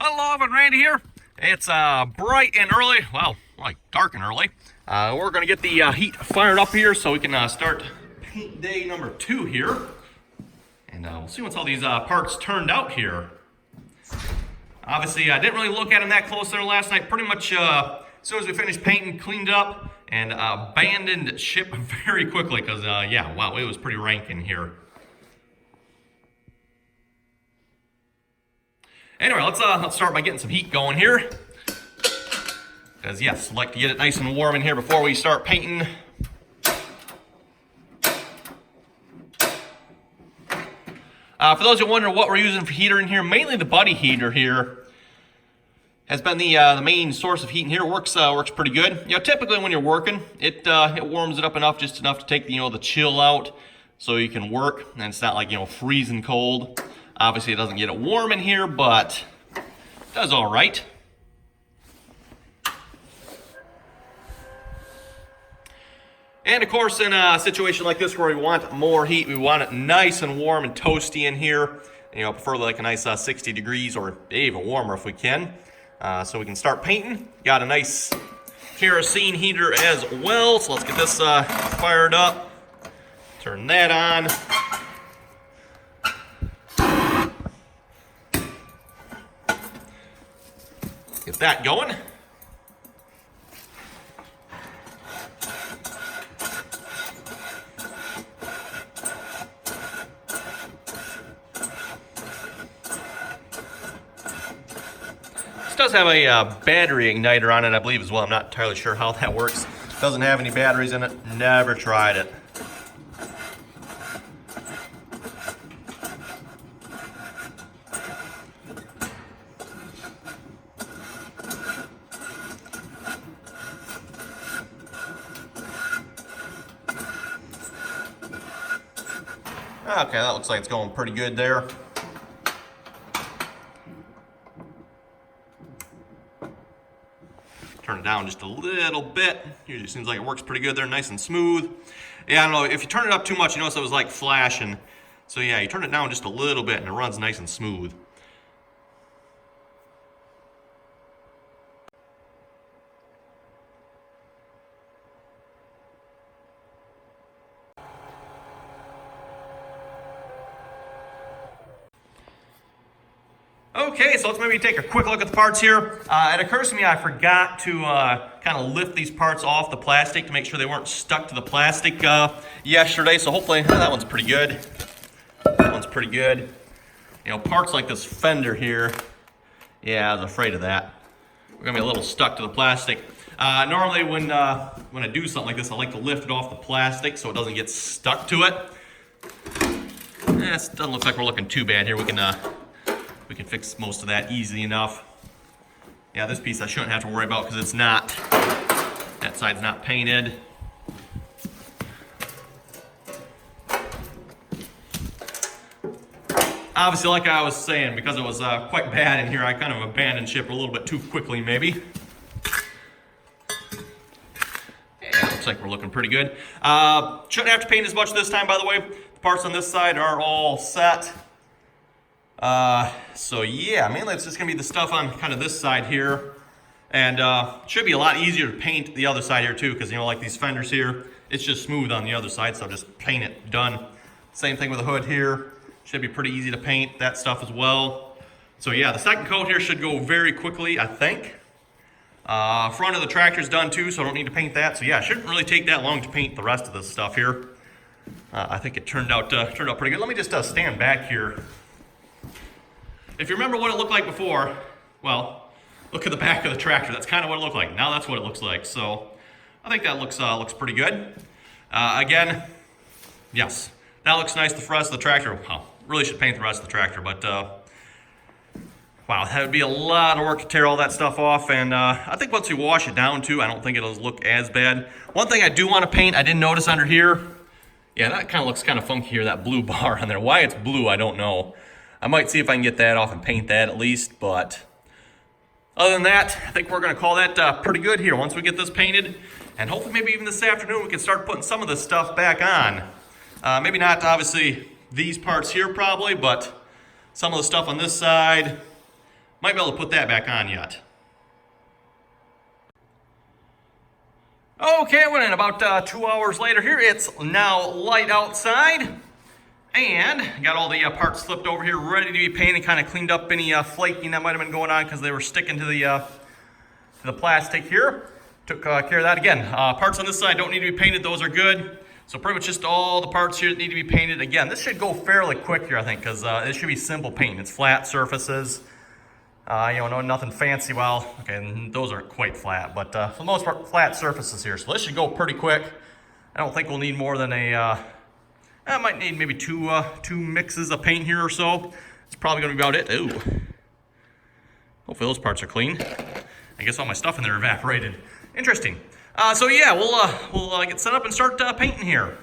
Little Oven Randy here. It's bright and early, well, like dark and early. We're going to get the heat fired up here so we can start paint day number 2 here. And we'll see once all these parts turned out here. Obviously, I didn't really look at them that close there last night. Pretty much as soon as we finished painting, cleaned up, and abandoned ship very quickly because, yeah, wow, it was pretty rank in here. Anyway, let's start by getting some heat going here. Because, yes, I'd like to get it nice and warm in here before we start painting. For those who wonder what we're using for heater in here, mainly the buddy heater here has been the main source of heat in here. Works pretty good. You know, typically when you're working, it warms it up enough, just enough to take the chill out, so you can work, and it's not like freezing cold. Obviously, it doesn't get it warm in here, but it does all right. And of course, in a situation like this where we want more heat, we want it nice and warm and toasty in here. Prefer like a nice 60 degrees or even warmer if we can. So we can start painting. Got a nice kerosene heater as well. So let's get this fired up. Turn that on. Get that going. This does have a battery igniter on it, I believe, as well. I'm not entirely sure how that works. Doesn't have any batteries in it. Never tried it. Okay, that looks like it's going pretty good there. Turn it down just a little bit. Usually seems like it works pretty good there, nice and smooth. Yeah, I don't know, if you turn it up too much, you notice it was like flashing. So yeah, you turn it down just a little bit and it runs nice and smooth. Okay, so let's maybe take a quick look at the parts here. It occurs to me I forgot to kind of lift these parts off the plastic to make sure they weren't stuck to the plastic yesterday. So hopefully, that one's pretty good. That one's pretty good. Parts like this fender here, yeah, I was afraid of that. We're gonna be a little stuck to the plastic. Normally when I do something like this, I like to lift it off the plastic so it doesn't get stuck to it. It doesn't look like we're looking too bad here. We can fix most of that easy enough. Yeah, this piece I shouldn't have to worry about because it's not, that side's not painted. Obviously, like I was saying, because it was quite bad in here, I kind of abandoned ship a little bit too quickly, maybe. Yeah, looks like we're looking pretty good. Shouldn't have to paint as much this time, by the way. The parts on this side are all set. So yeah, mainly it's just gonna be the stuff on kind of this side here, and should be a lot easier to paint the other side here too, because like these fenders here, it's just smooth on the other side, so just paint it, done. Same thing with the hood here, should be pretty easy to paint that stuff as well. So yeah, the second coat here should go very quickly, I think. Front of the tractor's done too, so I don't need to paint that. So yeah, it shouldn't really take that long to paint the rest of this stuff here. I think it turned out pretty good. Let me just stand back here. If you remember what it looked like before, well, look at the back of the tractor. That's kind of what it looked like. Now that's what it looks like. So I think that looks pretty good. Again, yes, that looks nice. The rest of the tractor, well, really should paint the rest of the tractor, but wow, that would be a lot of work to tear all that stuff off. And I think once we wash it down too, I don't think it'll look as bad. One thing I do want to paint, I didn't notice under here. Yeah, that kind of looks kind of funky here, that blue bar on there. Why it's blue, I don't know. I might see if I can get that off and paint that at least, but other than that, I think we're going to call that pretty good here once we get this painted. And hopefully maybe even this afternoon we can start putting some of this stuff back on. Maybe not obviously these parts here probably, but some of the stuff on this side, Might be able to put that back on yet. Okay, I went in about 2 hours later here. It's now light outside. And got all the parts flipped over here, ready to be painted. Kind of cleaned up any flaking that might have been going on because they were sticking to the plastic here. Took care of that. Again, parts on this side don't need to be painted. Those are good. So pretty much just all the parts here that need to be painted. Again, this should go fairly quick here, I think, because it should be simple paint. It's flat surfaces. Nothing fancy. Well, okay, those aren't quite flat, but for the most part, flat surfaces here. So this should go pretty quick. I don't think we'll need more than I might need maybe two mixes of paint here or so. It's probably going to be about it. Ooh. Hopefully those parts are clean. I guess all my stuff in there evaporated. Interesting. So yeah, we'll get set up and start painting here.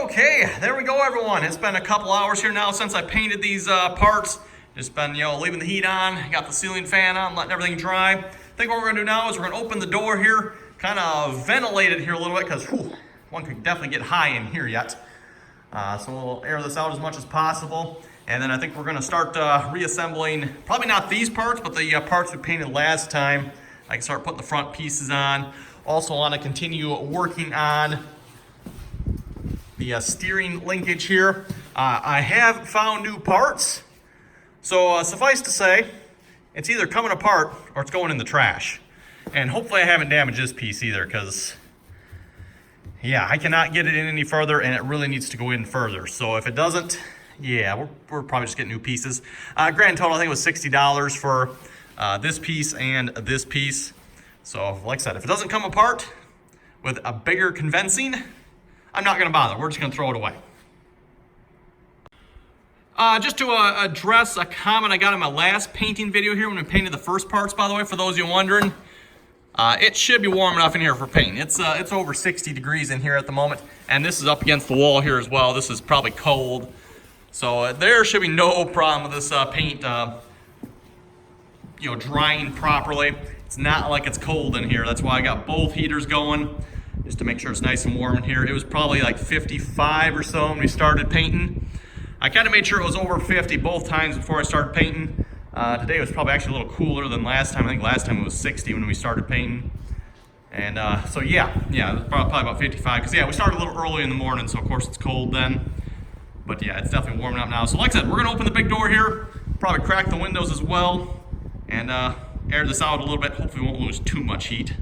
Okay, there we go, everyone. It's been a couple hours here now since I painted these parts. Just been, leaving the heat on, got the ceiling fan on, letting everything dry. I think what we're gonna do now is we're gonna open the door here, kind of ventilate it here a little bit, because one could definitely get high in here yet. So we'll air this out as much as possible. And then I think we're gonna start reassembling, probably not these parts, but the parts we painted last time. I can start putting the front pieces on. Also want to continue working on the steering linkage here. I have found new parts. So suffice to say, it's either coming apart or it's going in the trash. And hopefully I haven't damaged this piece either, because yeah, I cannot get it in any further, and it really needs to go in further. So if it doesn't, yeah, we're probably just getting new pieces. Grand total, I think it was $60 for this piece and this piece. So like I said, if it doesn't come apart with a bigger convincing, I'm not gonna bother. We're just gonna throw it away. Just to address a comment I got in my last painting video here when I painted the first parts, by the way, for those of you wondering, it should be warm enough in here for painting. It's over 60 degrees in here at the moment, and this is up against the wall here as well. This is probably cold. So there should be no problem with this paint, drying properly. It's not like it's cold in here. That's why I got both heaters going, just to make sure it's nice and warm in here. It was probably like 55 or so when we started painting. I kind of made sure it was over 50 both times before I started painting. Today was probably actually a little cooler than last time. I think last time it was 60 when we started painting. And so yeah, probably about 55. Because yeah, we started a little early in the morning, so of course it's cold then. But yeah, it's definitely warming up now. So like I said, we're gonna open the big door here, probably crack the windows as well, and air this out a little bit. Hopefully we won't lose too much heat.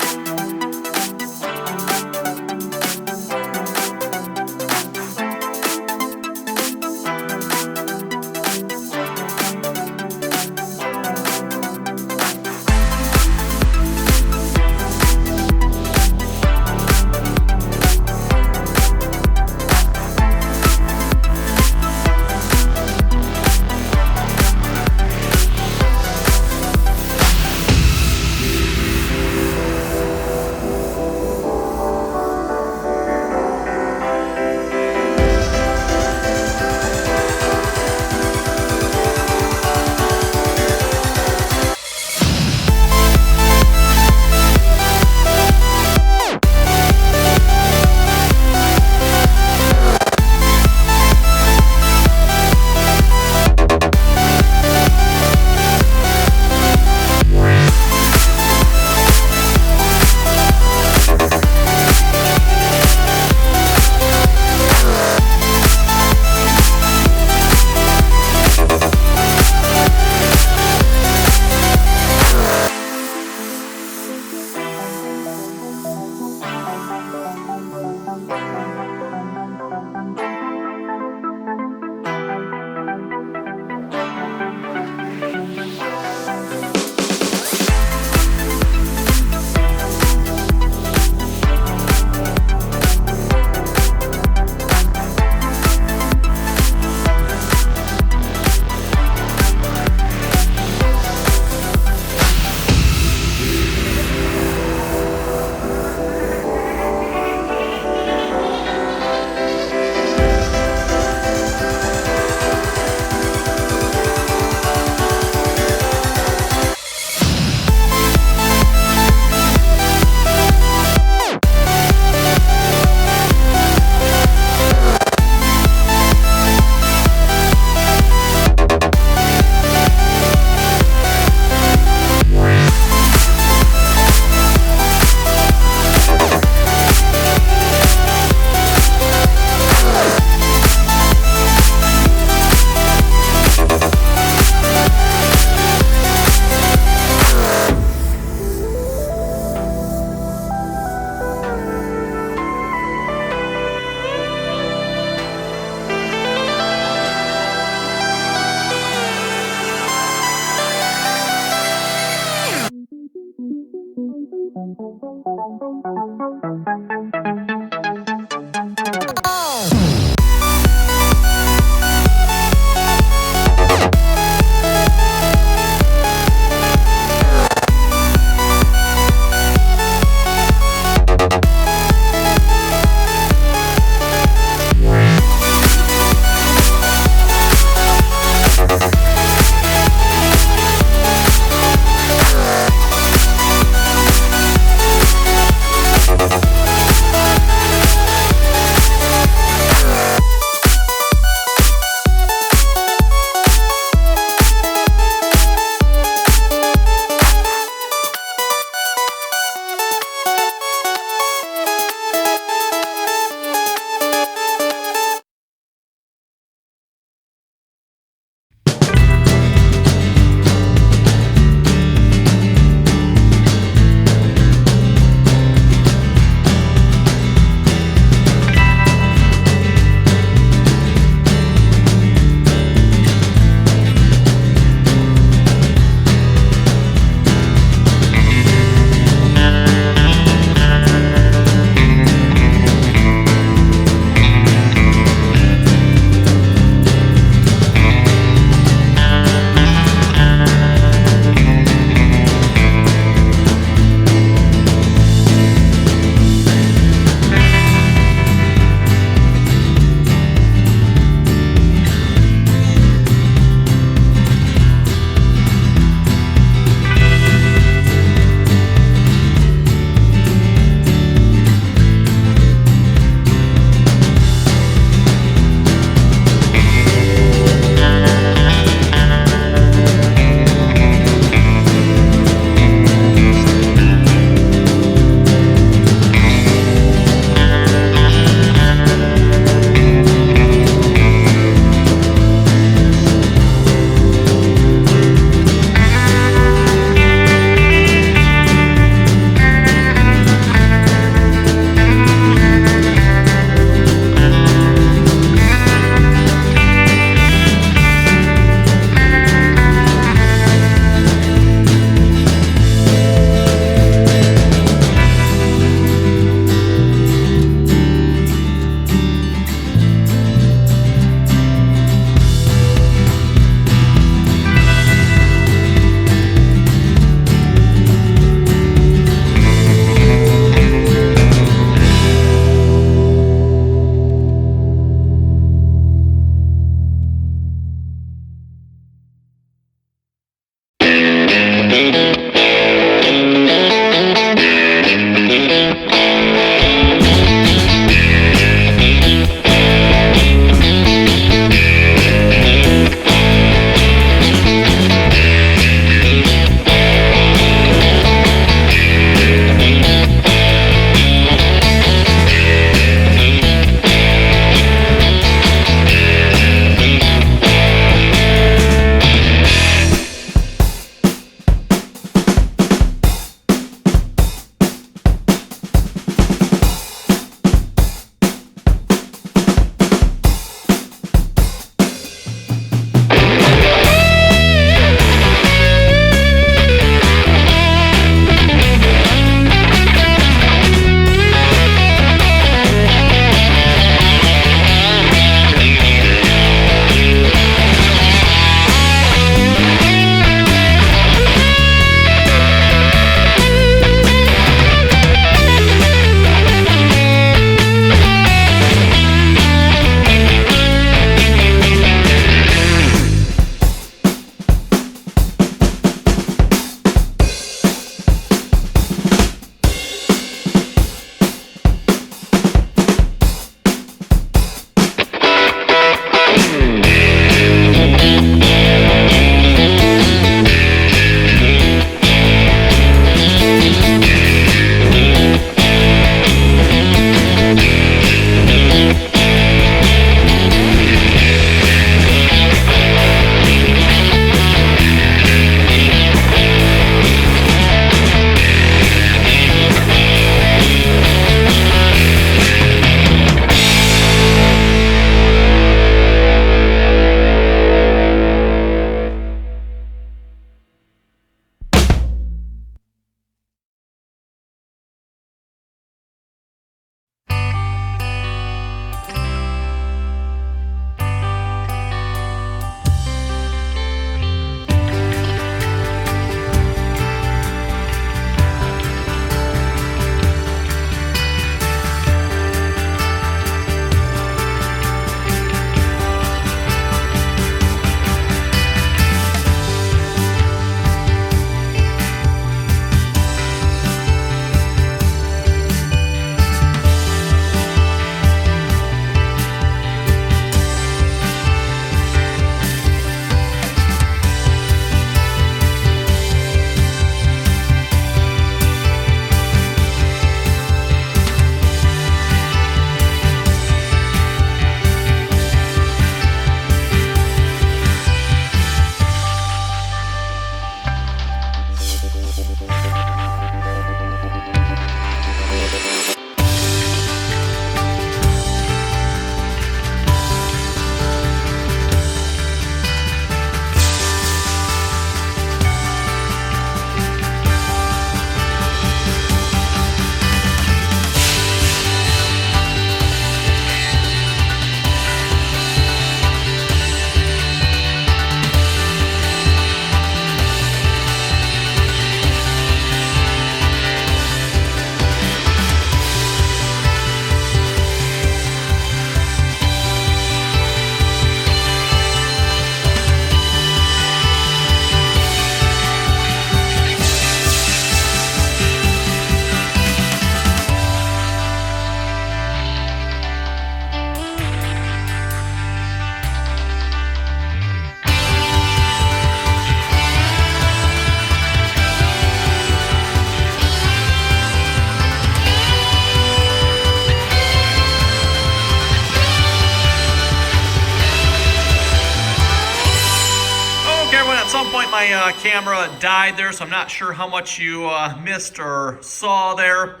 my camera died there, so I'm not sure how much you missed or saw there.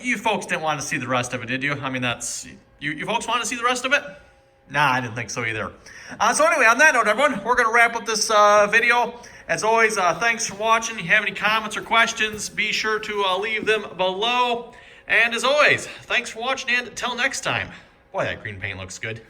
You folks didn't want to see the rest of it, did you? I mean, that's... You folks want to see the rest of it? Nah, I didn't think so either. So anyway, on that note, everyone, we're going to wrap up this video. As always, thanks for watching. If you have any comments or questions, be sure to leave them below. And as always, thanks for watching, and until next time. Boy, that green paint looks good.